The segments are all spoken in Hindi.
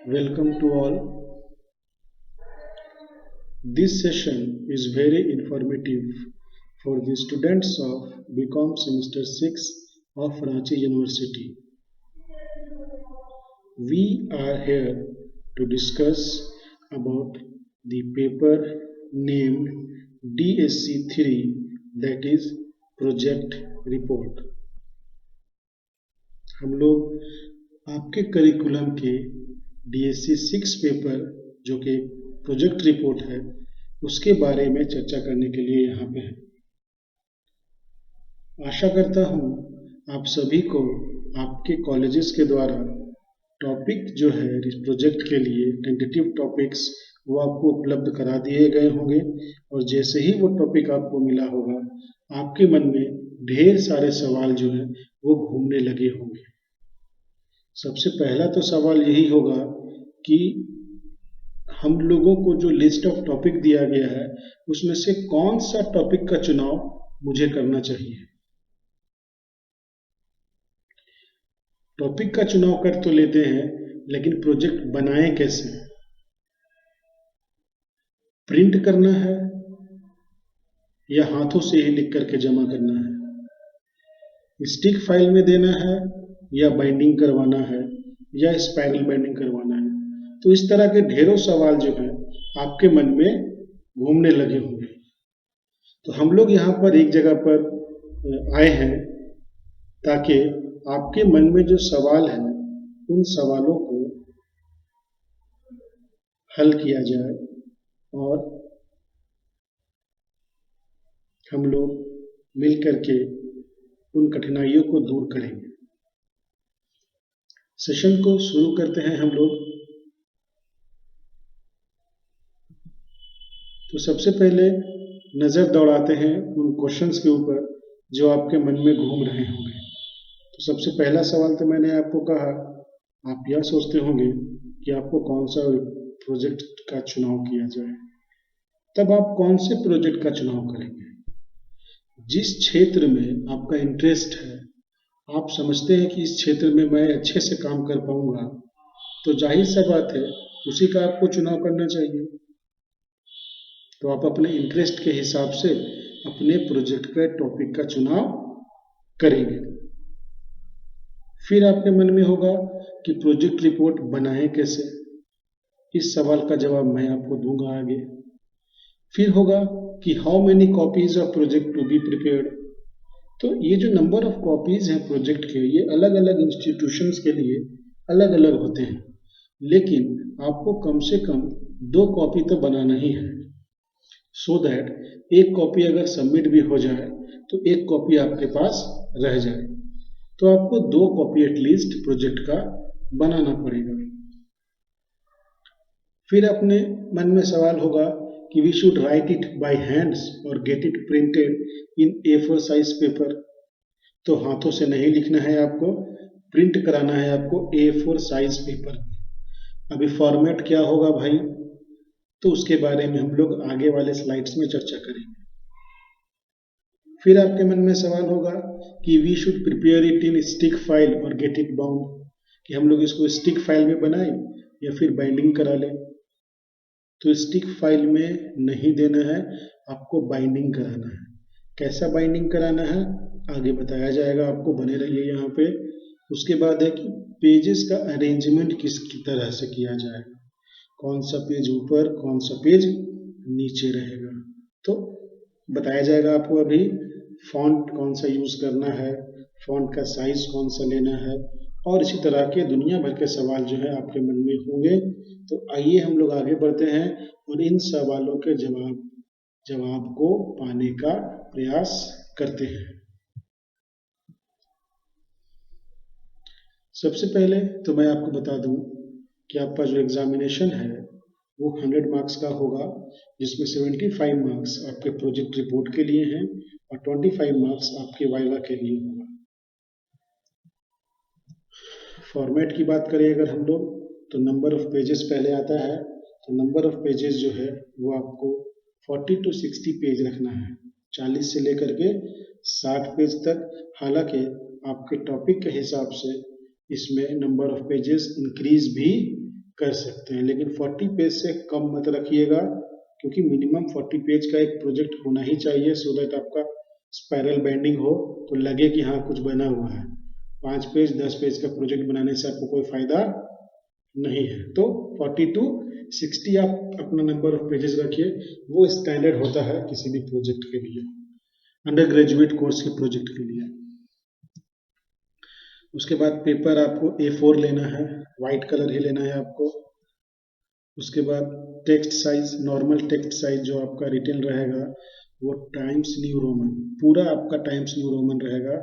Welcome to all. This session is very informative for the students of BCom Semester 6 of Ranchi University. We are here to discuss about the paper named DSC 3, that is Project Report. हम लोग आपके करिकुलम के DSC 6 पेपर जो कि प्रोजेक्ट रिपोर्ट है उसके बारे में चर्चा करने के लिए यहाँ पे हैं। आशा करता हूँ आप सभी को आपके कॉलेजेस के द्वारा टॉपिक जो है इस प्रोजेक्ट के लिए टेंटेटिव टॉपिक्स वो आपको उपलब्ध करा दिए गए होंगे और जैसे ही वो टॉपिक आपको मिला होगा आपके मन में ढेर सारे सवाल जो है वो घूमने लगे होंगे। सबसे पहला तो सवाल यही होगा कि हम लोगों को जो लिस्ट ऑफ टॉपिक दिया गया है उसमें से कौन सा टॉपिक का चुनाव मुझे करना चाहिए। टॉपिक का चुनाव कर तो लेते हैं लेकिन प्रोजेक्ट बनाएं कैसे। प्रिंट करना है या हाथों से ही लिख करके जमा करना है, स्टिक फाइल में देना है या बाइंडिंग करवाना है या स्पाइरल बाइंडिंग करवाना है। तो इस तरह के ढेरों सवाल जो है आपके मन में घूमने लगे होंगे। तो हम लोग यहाँ पर एक जगह पर आए हैं ताकि आपके मन में जो सवाल है उन सवालों को हल किया जाए और हम लोग मिल करके उन कठिनाइयों को दूर करेंगे। सेशन को शुरू करते हैं हम लोग। तो सबसे पहले नज़र दौड़ाते हैं उन क्वेश्चंस के ऊपर जो आपके मन में घूम रहे होंगे। तो सबसे पहला सवाल तो मैंने आपको कहा, आप यह सोचते होंगे कि आपको कौन सा प्रोजेक्ट का चुनाव किया जाए। तब आप कौन से प्रोजेक्ट का चुनाव करेंगे? जिस क्षेत्र में आपका इंटरेस्ट है, आप समझते हैं कि इस क्षेत्र में मैं अच्छे से काम कर पाऊंगा, तो जाहिर सा बात है उसी का आपको चुनाव करना चाहिए। तो आप अपने इंटरेस्ट के हिसाब से अपने प्रोजेक्ट का टॉपिक का चुनाव करेंगे। फिर आपके मन में होगा कि प्रोजेक्ट रिपोर्ट बनाएं कैसे। इस सवाल का जवाब मैं आपको दूंगा आगे। फिर होगा कि how many copies of project to be prepared. तो ये जो नंबर ऑफ कॉपीज हैं प्रोजेक्ट के, ये अलग अलग इंस्टीट्यूशंस के लिए अलग अलग होते हैं, लेकिन आपको कम से कम 2 कॉपी तो बनाना ही है, सो दैट एक कॉपी अगर सबमिट भी हो जाए तो एक कॉपी आपके पास रह जाए। तो आपको 2 कॉपी एटलीस्ट प्रोजेक्ट का बनाना पड़ेगा। फिर अपने मन में सवाल होगा कि we should write it by hands और get it printed in A4 size paper. तो हाथों से नहीं लिखना है आपको, प्रिंट कराना है आपको A4 साइज पेपर। अभी फॉर्मेट क्या होगा भाई, तो उसके बारे में हम लोग आगे वाले स्लाइड्स में चर्चा करेंगे। फिर आपके मन में सवाल होगा कि we should prepare it in stick file और गेट इट बाउंड, कि हम लोग इसको स्टिक फाइल में बनाएं या फिर बाइंडिंग करा लें। तो स्टिक फाइल में नहीं देना है, आपको बाइंडिंग कराना है। कैसा बाइंडिंग कराना है आगे बताया जाएगा आपको, बने रहिए यहाँ पे। उसके बाद है कि पेजेस का अरेंजमेंट किस तरह से किया जाएगा, कौन सा पेज ऊपर कौन सा पेज नीचे रहेगा, तो बताया जाएगा आपको। अभी फॉन्ट कौन सा यूज करना है, फॉन्ट का साइज कौन सा लेना है, और इसी तरह के दुनिया भर के सवाल जो है आपके मन में होंगे। तो आइए हम लोग आगे बढ़ते हैं और इन सवालों के जवाब को पाने का प्रयास करते हैं। सबसे पहले तो मैं आपको बता दूं कि आपका जो एग्जामिनेशन है वो 100 मार्क्स का होगा, जिसमें 75 मार्क्स आपके प्रोजेक्ट रिपोर्ट के लिए हैं और 25 मार्क्स आपके वाइवा के लिए होगा। फॉर्मेट की बात करें अगर हम लोग, तो नंबर ऑफ पेजेस पहले आता है। तो नंबर ऑफ पेजेस जो है वो आपको 40 to 60 पेज रखना है, 40 से लेकर के 60 पेज तक। हालांकि आपके टॉपिक के हिसाब से इसमें नंबर ऑफ पेजेस इंक्रीज भी कर सकते हैं, लेकिन 40 पेज से कम मत रखिएगा, क्योंकि मिनिमम 40 पेज का एक प्रोजेक्ट होना ही चाहिए, सो दैट आपका स्पाइरल बाइंडिंग हो तो लगे कि हाँ कुछ बना हुआ है। 5 पेज 10 पेज का प्रोजेक्ट बनाने से आपको कोई फायदा नहीं है। तो 40 to 60 आप अपना नंबर ऑफ पेजेस रखिए, वो स्टैंडर्ड होता है किसी भी प्रोजेक्ट के लिए, अंडर ग्रेजुएट कोर्स के प्रोजेक्ट के लिए। उसके बाद पेपर आपको A4 लेना है, वाइट कलर ही लेना है आपको। उसके बाद text size, normal text size जो आपका रिटेन रहेगा वो टाइम्स न्यू रोमन, पूरा आपका टाइम्स न्यू रोमन रहेगा,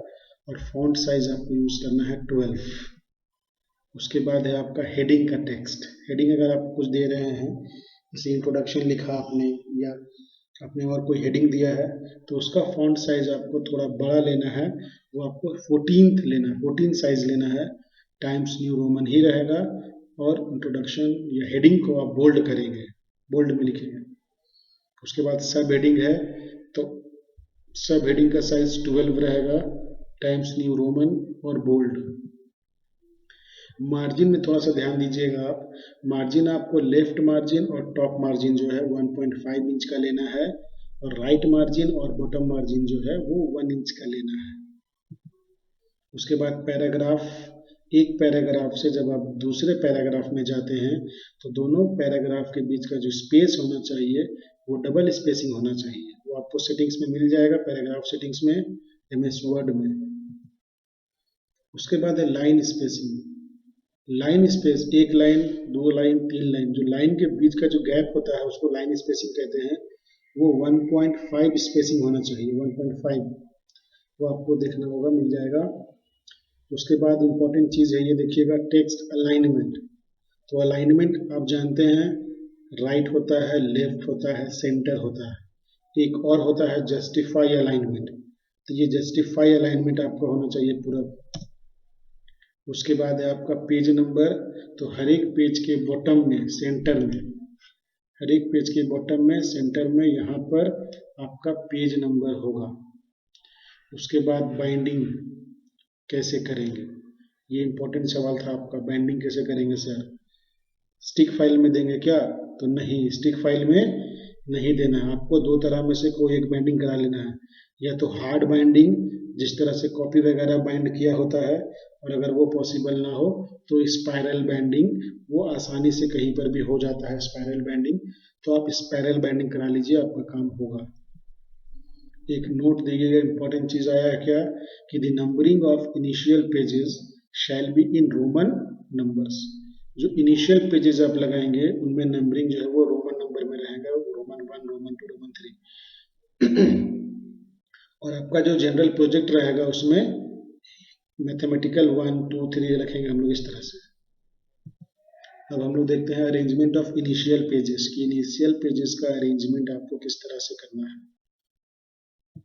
और फॉन्ट साइज आपको यूज करना है 12। उसके बाद है आपका हेडिंग का टेक्स्ट। हेडिंग अगर आप कुछ दे रहे हैं, जैसे इंट्रोडक्शन लिखा आपने या आपने और कोई हेडिंग दिया है, तो उसका फॉन्ट साइज आपको थोड़ा बड़ा लेना है, वो आपको 14th लेना है, 14 साइज लेना है, टाइम्स न्यू रोमन ही रहेगा, और इंट्रोडक्शन या हेडिंग को आप बोल्ड करेंगे, बोल्ड में लिखेंगे। उसके बाद सब हेडिंग है, तो सब हेडिंग का साइज 12 रहेगा, टाइम्स न्यू रोमन और बोल्ड। मार्जिन में थोड़ा सा ध्यान दीजिएगा आप, मार्जिन आपको लेफ्ट मार्जिन और टॉप मार्जिन जो है 1.5 इंच का लेना है, और राइट मार्जिन और बॉटम मार्जिन जो है वो 1 इंच का लेना है। उसके बाद पैराग्राफ, एक पैराग्राफ से जब आप दूसरे पैराग्राफ में जाते हैं तो दोनों पैराग्राफ के बीच का जो स्पेस होना चाहिए वो डबल स्पेसिंग होना चाहिए, वो आपको सेटिंग्स में मिल जाएगा, पैराग्राफ सेटिंग्स में, MS वर्ड में। उसके बाद है लाइन स्पेसिंग। लाइन स्पेस, एक लाइन, दो लाइन, तीन लाइन, जो लाइन के बीच का जो गैप होता है उसको लाइन स्पेसिंग कहते हैं, वो 1.5 स्पेसिंग होना चाहिए, 1.5, वो आपको देखना होगा, मिल जाएगा। उसके बाद इंपॉर्टेंट चीज है ये देखिएगा, टेक्स्ट अलाइनमेंट। तो अलाइनमेंट आप जानते हैं, राइट होता है, लेफ्ट होता है, सेंटर होता है, एक और होता है जस्टिफाई अलाइनमेंट। तो ये जस्टिफाई अलाइनमेंट आपका होना चाहिए पूरा। उसके बाद है आपका पेज नंबर, तो हर एक पेज के बॉटम में, सेंटर में, हर एक पेज के बॉटम में, सेंटर में, यहाँ पर आपका पेज नंबर होगा। उसके बाद बाइंडिंग कैसे करेंगे, ये इंपॉर्टेंट सवाल था आपका, बाइंडिंग कैसे करेंगे सर, स्टिक फाइल में देंगे क्या? तो नहीं, स्टिक फाइल में नहीं देना है आपको, दो तरह में से कोई एक बाइंडिंग करा लेना है, या तो हार्ड बाइंडिंग जिस तरह से कॉपी वगैरह बाइंड किया होता है, और अगर वो पॉसिबल ना हो तो स्पाइरल बाइंडिंग, वो आसानी से कहीं पर भी हो जाता है स्पाइरल बाइंडिंग, तो आप स्पाइरल बाइंडिंग करा लीजिए, आपका काम होगा। एक नोट दीजिएगा, इंपॉर्टेंट चीज आया है क्या, कि the numbering of initial pages shall be in Roman numbers. जो इनिशियल पेजेस आप लगाएंगे उनमें नंबरिंग जो है वो रोमन नंबर में रहेगा, रोमन 1, रोमन 2, रोमन 3। और आपका जो जनरल प्रोजेक्ट रहेगा उसमें मैथमेटिकल 1, 2, 3 रखेंगे हम लोग इस तरह से। अब हम लोग देखते हैं अरेंजमेंट ऑफ इनिशियल पेजेस, की इनिशियल पेजेस का अरेंजमेंट आपको किस तरह से करना है।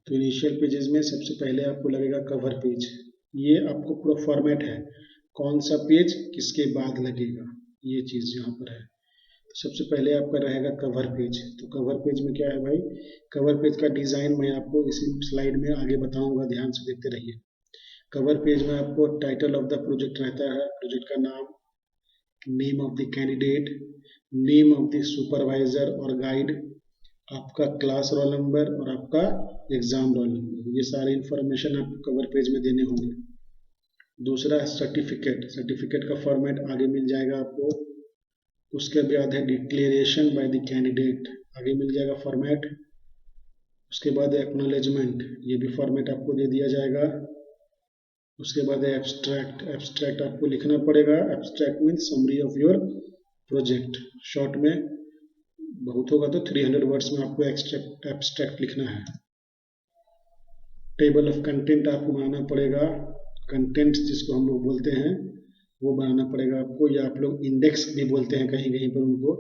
तो इनिशियल पेजेस में सबसे पहले आपको लगेगा कवर पेज, ये आपको पूरा फॉर्मेट है, कौन सा पेज किसके बाद लगेगा, ये चीज यहाँ पर है। तो सबसे पहले आपका रहेगा कवर पेज। तो कवर पेज में क्या है भाई, कवर पेज का डिजाइन मैं आपको इसी स्लाइड में आगे बताऊंगा, ध्यान से देखते रहिए। कवर पेज में आपको टाइटल ऑफ द प्रोजेक्ट रहता है, प्रोजेक्ट का नाम, name of the candidate, name of the supervisor और गाइड, आपका क्लास रोल नंबर और आपका एग्जाम रोल नंबर, ये सारे इंफॉर्मेशन आपको कवर पेज में देने होंगे। दूसरा है सर्टिफिकेट, सर्टिफिकेट का फॉर्मेट आगे मिल जाएगा आपको। उसके बाद है डिक्लेरेशन बाय द कैंडिडेट, आगे मिल जाएगा फॉर्मेट। उसके बाद है एक्नॉलेजमेंट, ये भी फॉर्मेट आपको दे दिया जाएगा। उसके बाद है एब्स्ट्रैक्ट, एब्स्ट्रैक्ट आपको लिखना पड़ेगा, abstract means summary of your project, short में, बहुत होगा तो 300 वर्ड्स में आपको एब्स्ट्रैक्ट लिखना है। टेबल ऑफ कंटेंट आपको बनाना पड़ेगा, कंटेंट जिसको हम लोग बोलते हैं वो बनाना पड़ेगा आपको, या आप लोग इंडेक्स भी बोलते हैं कहीं कहीं पर उनको,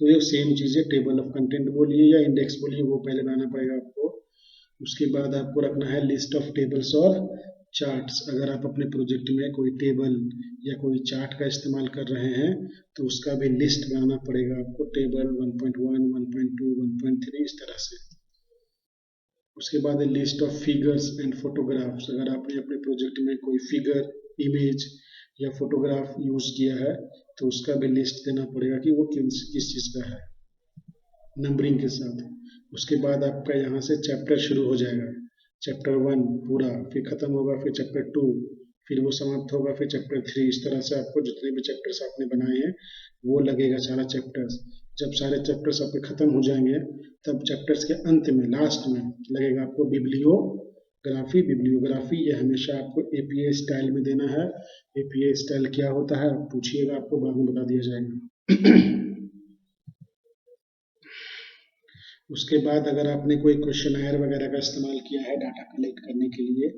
तो ये सेम चीज़ है, टेबल ऑफ कंटेंट बोलिए या इंडेक्स बोलिए, वो पहले बनाना पड़ेगा आपको। उसके बाद आपको रखना है लिस्ट ऑफ टेबल्स और चार्ट्स, अगर आप अपने प्रोजेक्ट में कोई टेबल या कोई चार्ट का इस्तेमाल कर रहे हैं तो उसका भी लिस्ट बनाना पड़ेगा आपको, टेबल 1.1, 1.2, 1.3 इस तरह से। उसके बाद list of figures and photographs, अगर आपने अपने प्रोजेक्ट में कोई फिगर, इमेज या फोटोग्राफ यूज किया है तो उसका भी लिस्ट देना पड़ेगा कि वो किस चीज़ का है, नंबरिंग के साथ। उसके बाद आपका यहाँ से चैप्टर शुरू हो जाएगा, चैप्टर 1 पूरा, फिर खत्म होगा, फिर चैप्टर 2, फिर वो समाप्त होगा, फिर चैप्टर 3। इस तरह से आपको जितने भी चैप्टर्स आपने बनाए हैं वो लगेगा सारा चैप्टर्स। जब सारे चैप्टर्स आपके खत्म हो जाएंगे तब चैप्टर्स के अंत में लास्ट में लगेगा आपको बिब्लियोग्राफी। बिब्लियोग्राफी ये हमेशा आपको एपीए स्टाइल में देना है। एपीए स्टाइल क्या होता है आप पूछिएगा, आपको बाद में बता दिया जाएगा। उसके बाद अगर आपने कोई क्वेश्चनायर वगैरह का इस्तेमाल किया है डाटा कलेक्ट करने के लिए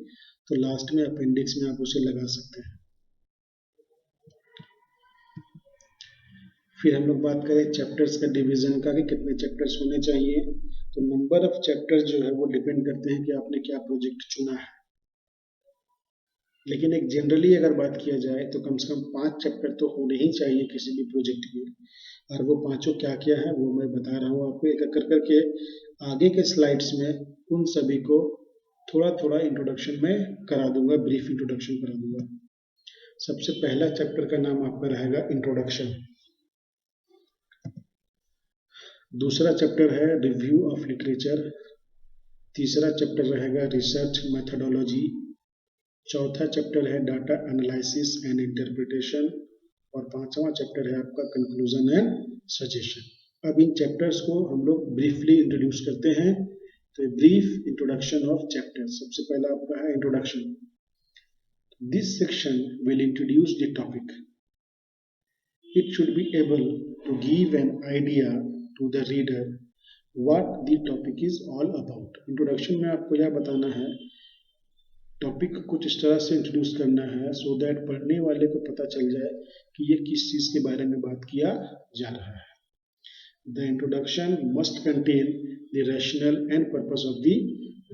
तो लास्ट में अपेंडिक्स में आप उसे लगा सकते हैं। फिर हम लोग बात करें चैप्टर्स का डिवीजन का कि कितने चैप्टर्स होने चाहिए। तो नंबर ऑफ चैप्टर्स जो है वो डिपेंड करते हैं कि आपने क्या प्रोजेक्ट चुना है, लेकिन एक जनरली अगर बात किया जाए तो कम से कम 5 चैप्टर तो होने ही चाहिए किसी भी प्रोजेक्ट में। और वो पांचों क्या क्या है वो मैं बता रहा हूँ आपको एक एक करके। आगे के स्लाइड्स में उन सभी को थोड़ा थोड़ा इंट्रोडक्शन में करा दूंगा, ब्रीफ इंट्रोडक्शन करा दूंगा। सबसे पहला चैप्टर का नाम आपका रहेगा इंट्रोडक्शन। दूसरा चैप्टर है रिव्यू ऑफ लिटरेचर। तीसरा चैप्टर रहेगा रिसर्च मेथडोलॉजी। चौथा चैप्टर है डाटा एनालिसिस एंड इंटरप्रिटेशन। और पांचवा चैप्टर है आपका कंक्लूजन एंड सजेशन। अब इन चैप्टर्स को हम लोग ब्रीफली इंट्रोड्यूस करते हैं। तो ब्रीफ इंट्रोडक्शन ऑफ चैप्टर, सबसे पहला आपका है introduction. This section will introduce the topic. It should be able to give an idea to the reader what the topic is all about. Introduction में आपको यह बताना है, टॉपिक को कुछ इस तरह से इंट्रोड्यूस करना है सो दैट पढ़ने वाले को पता चल जाए कि ये किस चीज के बारे में बात किया जा रहा है। The introduction must contain the rational and purpose of the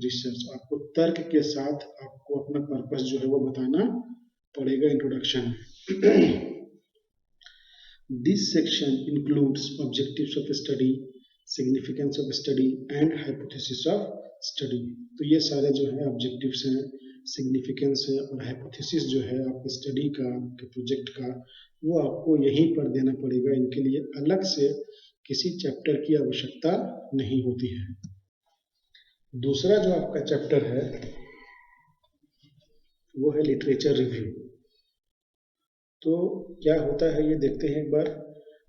research. आपको तर्क के साथ आपको अपना पर्पस जो है वो बताना पड़ेगा इंट्रोडक्शन में। This section includes objectives of study, significance of study and hypothesis of study. तो ये सारे जो है ऑब्जेक्टिव्स हैं, सिग्निफिकेंस है और हाइपोथेसिस जो है आपके स्टडी का, आपके प्रोजेक्ट का, वो आपको यहीं पर देना पड़ेगा। इनके लिए अलग से किसी चैप्टर की आवश्यकता नहीं होती है। दूसरा जो आपका चैप्टर है वो है लिटरेचर रिव्यू। तो क्या होता है ये देखते हैं एक बार।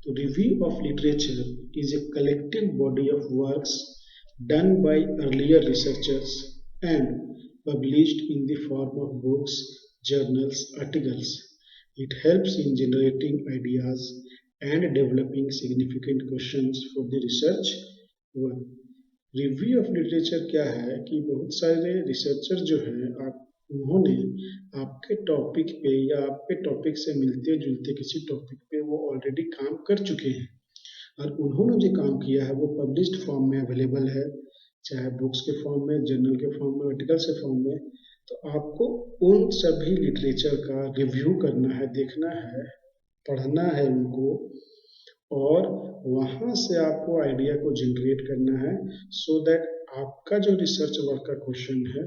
तो review of literature is a collective body of works done by earlier researchers and published in the form of books, journals, articles. It helps in generating ideas and developing significant questions for the research work. Review of literature क्या है कि बहुत सारे रिसर्चर जो है उन्होंने आपके टॉपिक पे या आपके टॉपिक से मिलते जुलते किसी टॉपिक पे वो ऑलरेडी काम कर चुके हैं और उन्होंने जो काम किया है वो पब्लिश्ड फॉर्म में अवेलेबल है, चाहे बुक्स के फॉर्म में, जर्नल के फॉर्म में, आर्टिकल्स के फॉर्म में। तो आपको उन सभी लिटरेचर का रिव्यू करना है, देखना है, पढ़ना है उनको और वहाँ से आपको आइडिया को जनरेट करना है सो दैट आपका जो रिसर्च वर्क का क्वेश्चन है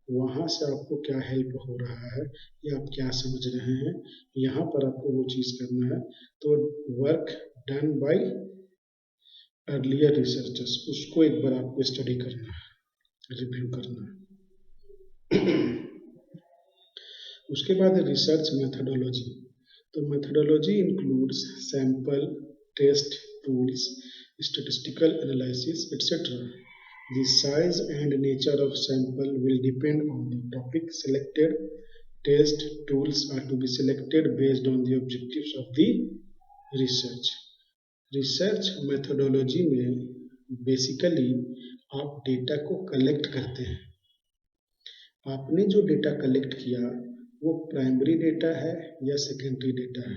वहाँ से आपको क्या हेल्प हो रहा है या आप क्या समझ रहे हैं, यहाँ पर आपको वो चीज़ करना है। तो work done by earlier researchers, उसको एक बार आपको स्टडी करना है, रिव्यू करना है। उसके बाद रिसर्च मेथडोलॉजी। तो methodology includes sample, test, tools, statistical analysis, etc. The size and nature of sample will depend on the topic selected. Test tools are to be selected based on the objectives of the research. Research methodology में बेसिकली आप डेटा को कलेक्ट करते हैं। आपने जो डेटा कलेक्ट किया वो प्राइमरी डेटा है या सेकेंडरी डेटा है।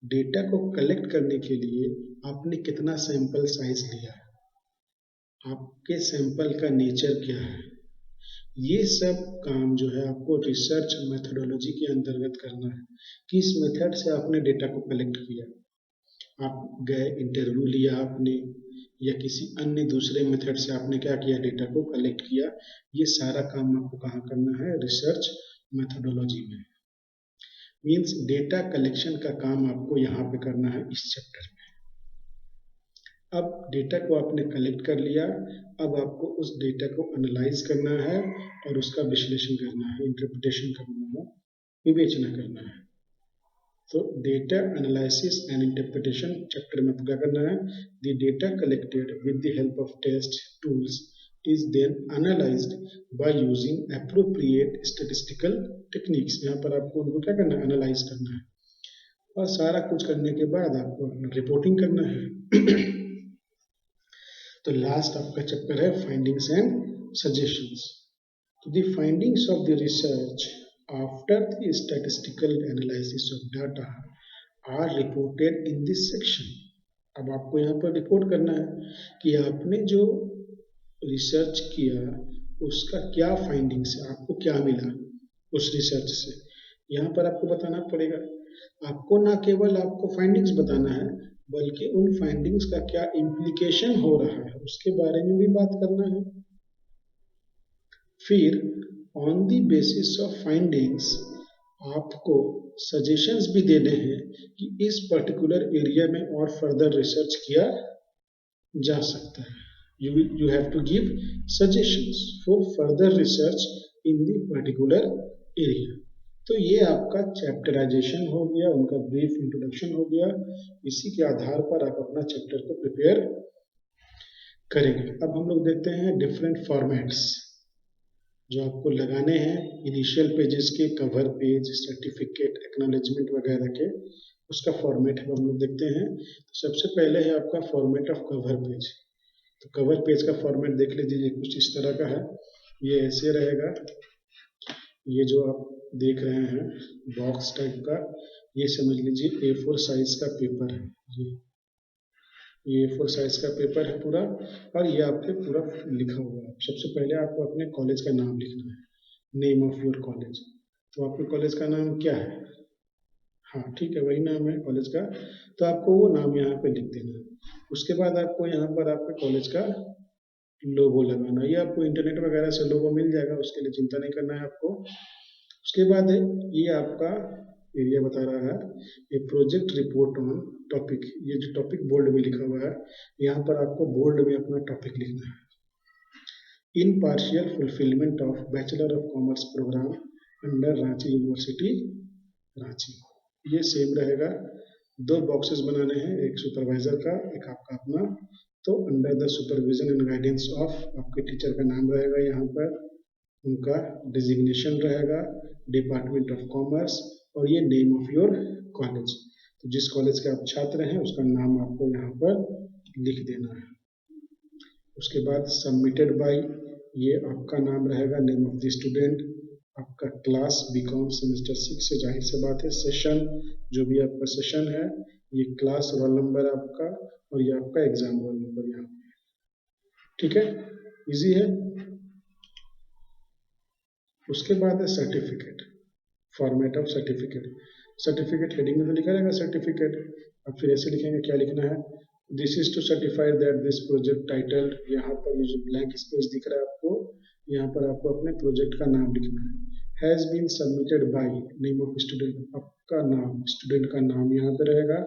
डेटा को कलेक्ट करने के लिए आपने कितना सैंपल साइज लिया, आपके सैंपल का नेचर क्या है, ये सब काम जो है आपको रिसर्च मेथोडोलॉजी के अंतर्गत करना है। किस मेथड से आपने डेटा को कलेक्ट किया, आप गए इंटरव्यू लिया आपने या किसी अन्य दूसरे मेथड से आपने क्या किया, डेटा को कलेक्ट किया। ये सारा काम आपको कहाँ करना है, रिसर्च मेथोडोलॉजी में। मीन्स डेटा कलेक्शन का काम आपको यहाँ पे करना है इस चैप्टर में। अब डेटा को आपने कलेक्ट कर लिया, अब आपको उस डेटा को एनालाइज करना है और उसका विश्लेषण करना है, इंटरप्रिटेशन करना है, विवेचना करना है। तो data analysis and interpretation chapter में आपको क्या करना है, the data collected with the help of test tools is then analyzed by using appropriate statistical techniques। यहाँ पर आपको उनको क्या करना है, एनालाइज करना है और सारा कुछ करने के बाद आपको रिपोर्टिंग करना है। तो लास्ट आपका चैप्टर है फाइंडिंग्स एंड सजेशंस। तो the findings of the research after the statistical analysis of data are reported in this section. अब आपको यहाँ पर रिपोर्ट करना है कि आपने जो रिसर्च किया उसका क्या फाइंडिंग्स है, आपको क्या मिला उस रिसर्च से, यहाँ पर आपको बताना पड़ेगा। आपको ना केवल आपको फाइंडिंग्स बताना है बल्कि उन फाइंडिंग्स का क्या इम्प्लीकेशन हो रहा है उसके बारे में भी बात करना है। फिर on the basis of findings आपको सजेशंस भी देने हैं कि इस पर्टिकुलर एरिया में और फर्दर रिसर्च किया जा सकता है। You have to give suggestions for further research in the particular area। तो ये आपका चैप्टराइजेशन हो गया, उनका ब्रीफ इंट्रोडक्शन हो गया। इसी के आधार पर आप अपना चैप्टर को प्रिपेयर करेंगे। अब हम लोग देखते हैं डिफरेंट फॉर्मेट्स जो आपको लगाने हैं इनिशियल पेजेस के, कवर पेज, सर्टिफिकेट, एक्नॉलेजमेंट वगैरह के, उसका फॉर्मेट हम लोग देखते हैं। तो सबसे पहले है आपका फॉर्मेट ऑफ कवर पेज। तो कवर पेज का फॉर्मेट देख लीजिए, कुछ इस तरह का है। ये ऐसे रहेगा, ये जो आप देख रहे हैं बॉक्स टाइप का, ये समझ लीजिए A4 साइज का पेपर है। ये A4 साइज का पेपर है पूरा, और ये आपके पूरा लिखा हुआ है। सबसे पहले आपको अपने कॉलेज का नाम लिखना है, नेम ऑफ योर कॉलेज। तो आपके कॉलेज का नाम क्या है? हाँ ठीक है, वही नाम है कॉलेज का, तो आपको वो नाम यहाँ पे लिख देना है। उसके बाद आपको यहाँ पर आपके कॉलेज का लोगो लगाना। ये आपको इंटरनेट वगैरह से लोगो मिल जाएगा, उसके लिए चिंता नहीं करना है आपको। उसके बाद ये आपका एरिया बता रहा है ये प्रोजेक्ट रिपोर्ट ऑन टॉपिक। ये जो टॉपिक बोल्ड में लिखा हुआ है, यहाँ पर आपको बोल्ड में अपना टॉपिक लिखना है। In partial fulfilment of bachelor of commerce programme under Ranchi university Ranchi. ये सेम रहेगा। दो बॉक्सेस बनाने हैं, एक सुपरवाइजर का, एक आपका अपना। तो under the supervision and guidance of आपके टीचर का नाम रहेगा, यहाँ पर उनका डिजिग्नेशन रहेगा, डिपार्टमेंट ऑफ कॉमर्स, और ये नेम ऑफ योर कॉलेज। तो जिस कॉलेज के आप छात्र हैं उसका नाम आपको यहाँ पर लिख देना है। उसके बाद सबमिटेड बाय, ये आपका नाम रहेगा, नेम ऑफ द स्टूडेंट, आपका क्लास बीकॉम सेमेस्टर 6 से, जाहिर सी बात है सेशन, जो भी आपका सेशन है, ये क्लास रोल नंबर आपका, और ये आपका एग्जाम रोल नंबर यहाँ पे। ठीक है, इजी है। उसके बाद है certificate, format of certificate. Certificate heading में तो लिखा रहेगा सर्टिफिकेट, अब फिर ऐसे लिखेंगे, क्या लिखना है, this is to certify that this project title. यहाँ पर ये जो ब्लैंक स्पेस दिख रहा है आपको, यहाँ पर आपको अपने प्रोजेक्ट का नाम लिखना है। Has been submitted by, name of student, आपका नाम, स्टूडेंट का नाम यहाँ पे रहेगा।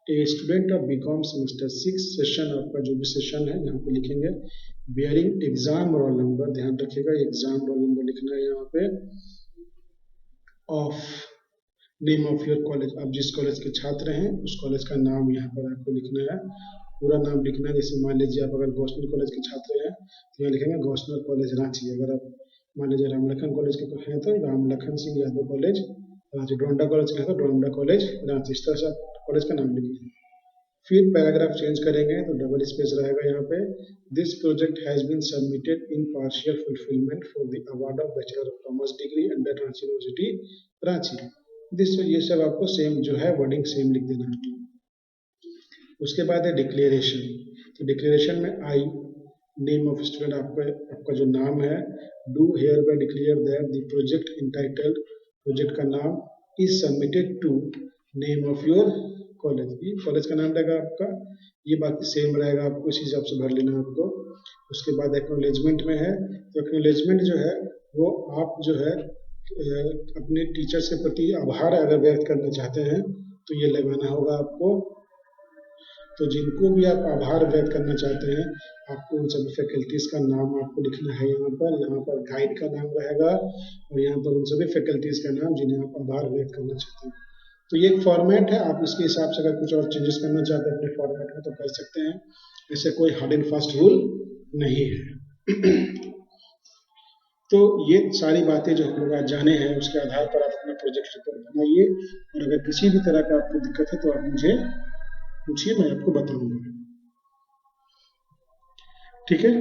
A student of BCom semester 6, session आपका जो भी सेशन है यहाँ पे लिखेंगे। बियरिंग एग्जाम रोल नंबर, ध्यान रखिएगा एग्जाम रोल नंबर लिखना है यहाँ पे। Of name of your college, आप जिस कॉलेज के छात्र हैं उस कॉलेज का नाम यहाँ पर आपको लिखना है, पूरा नाम लिखना है। जैसे मान लीजिए आप अगर गौसनर कॉलेज के छात्र हैं तो यहाँ लिखेंगे गौसनर कॉलेज रांची। अगर आप मान लीजिए रामलखन कॉलेज के हैं तो Ramlakhan Singh Yadav college Ranchi, Donda college के हैं तो डोंडा कॉलेज रांची। इस तरह से आप कॉलेज का नाम लिखिए। फिर पैराग्राफ चेंज करेंगे तो डबल स्पेस रहेगा यहाँ पे। This project has been submitted in partial fulfilment for the award of bachelor of commerce degree under Ranchi university Ranchi. This, ये सब आपको सेम जो है वर्डिंग सेम लिख देना है। उसके बाद है डिक्लेरेशन। तो डिक्लेरेशन में आई, नेम ऑफ स्टूडेंट, आपका जो नाम है, do hereby declare that the project entitled, project का नाम, is submitted to name of your college, ये कॉलेज का नाम रहेगा आपका। ये बाकी सेम रहेगा, आपको इस हिसाब से भर लेना है आपको। उसके बाद एक्नॉलेजमेंट में है, तो एक्नॉलेजमेंट जो है वो आप जो है अपने टीचर से प्रति आभार अगर व्यक्त करना चाहते हैं तो ये लगाना होगा आपको। तो जिनको भी आप आभार व्यक्त करना चाहते हैं, आपको उन सभी फैकल्टीज का नाम आपको लिखना है यहाँ पर गाइड का नाम रहेगा और यहाँ पर उन सभी फैकल्टीज का नाम जिन्हें आप आभार व्यक्त करना चाहते हैं। तो ये एक फॉर्मेट है, आप इसके हिसाब से अगर कुछ और चेंजेस करना चाहते हैं अपने फॉर्मेट में तो कर सकते हैं, ऐसे कोई हार्ड एंड फास्ट रूल नहीं है। तो ये सारी बातें जो हम लोग आज जाने हैं उसके आधार पर आप अपना प्रोजेक्ट रिपोर्ट बनाइए और अगर किसी भी तरह का आपको दिक्कत है तो आप मुझे पूछिए, मैं आपको बताऊंगा। ठीक है।